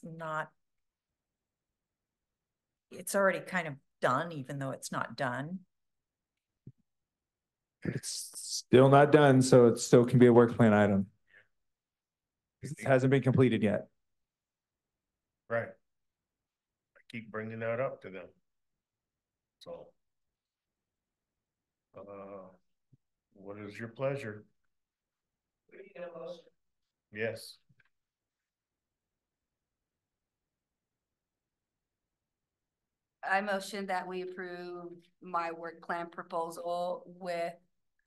not, it's already kind of done, even though it's not done. It's still not done, so it still can be a work plan item. It hasn't been completed yet. Right. I keep bringing that up to them. So. What is your pleasure? Yes. I motion that we approve my work plan proposal with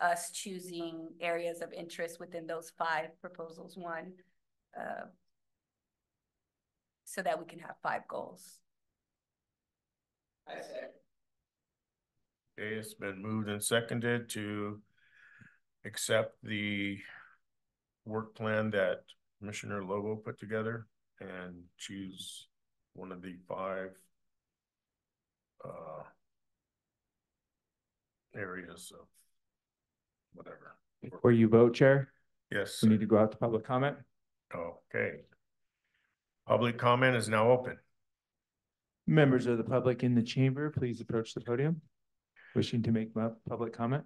us choosing areas of interest within those 5 proposals, so that we can have 5 goals. Okay, it's been moved and seconded to accept the work plan that Commissioner Lobo put together and choose one of the 5 areas of whatever. Before you vote, Chair, Yes. we need to go out to public comment. Okay. Public comment is now open. Members of the public in the chamber, please approach the podium. Wishing to make public comment.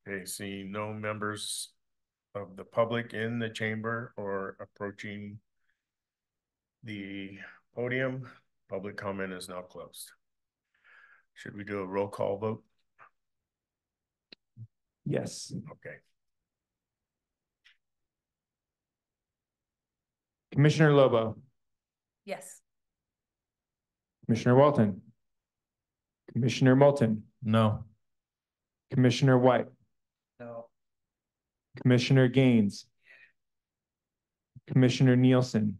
Okay, seeing no members of the public in the chamber or approaching the podium, public comment is now closed. Should we do a roll call vote? Yes. Okay. Commissioner Lobo, Yes. Commissioner Walton, Commissioner Moulton, No. Commissioner White, No. Commissioner Gaines, Commissioner Nielsen,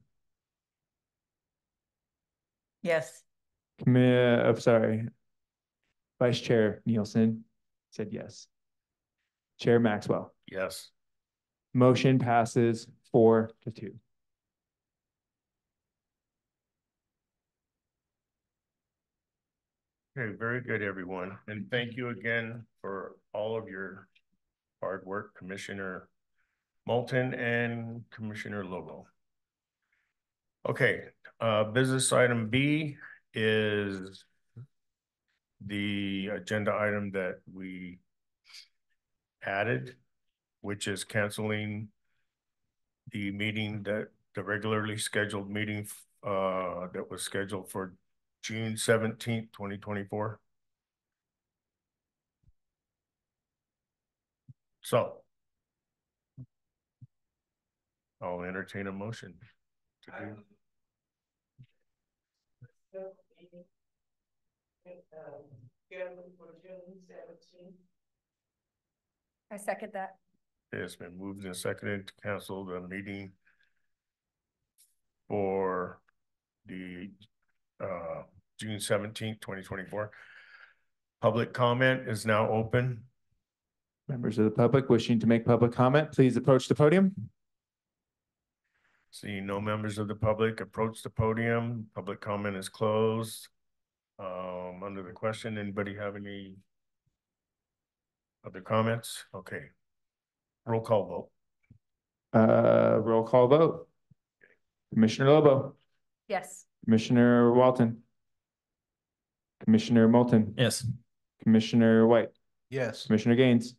Yes. Vice Chair Nielsen said yes. Chair Maxwell. Yes. Motion passes 4-2. Okay, very good, everyone. And thank you again for all of your hard work, Commissioner Moulton and Commissioner Lobo. Okay, business item B is the agenda item that we added, which is canceling the meeting the regularly scheduled meeting that was scheduled for June 17th, 2024. So I'll entertain a motion to do. I second that. It's been moved and seconded to cancel the meeting for the June 17th, 2024. Public comment is now open. Members of the public wishing to make public comment, please approach the podium. Seeing no members of the public approach the podium, public comment is closed. Under the question, anybody have any other comments? Okay. Roll call vote. Roll call vote. Commissioner Lobo, Yes. Commissioner Walton, Commissioner Moulton, Yes. Commissioner White, Yes. Commissioner Gaines,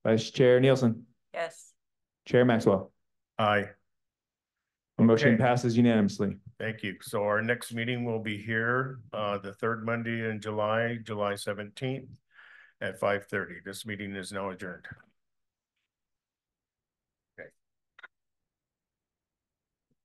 Vice Chair Nielsen, Yes. Chair Maxwell. Aye. The motion Okay. passes unanimously. Thank you. So our next meeting will be here, the 3rd Monday in July, July 17th at 5:30. This meeting is now adjourned.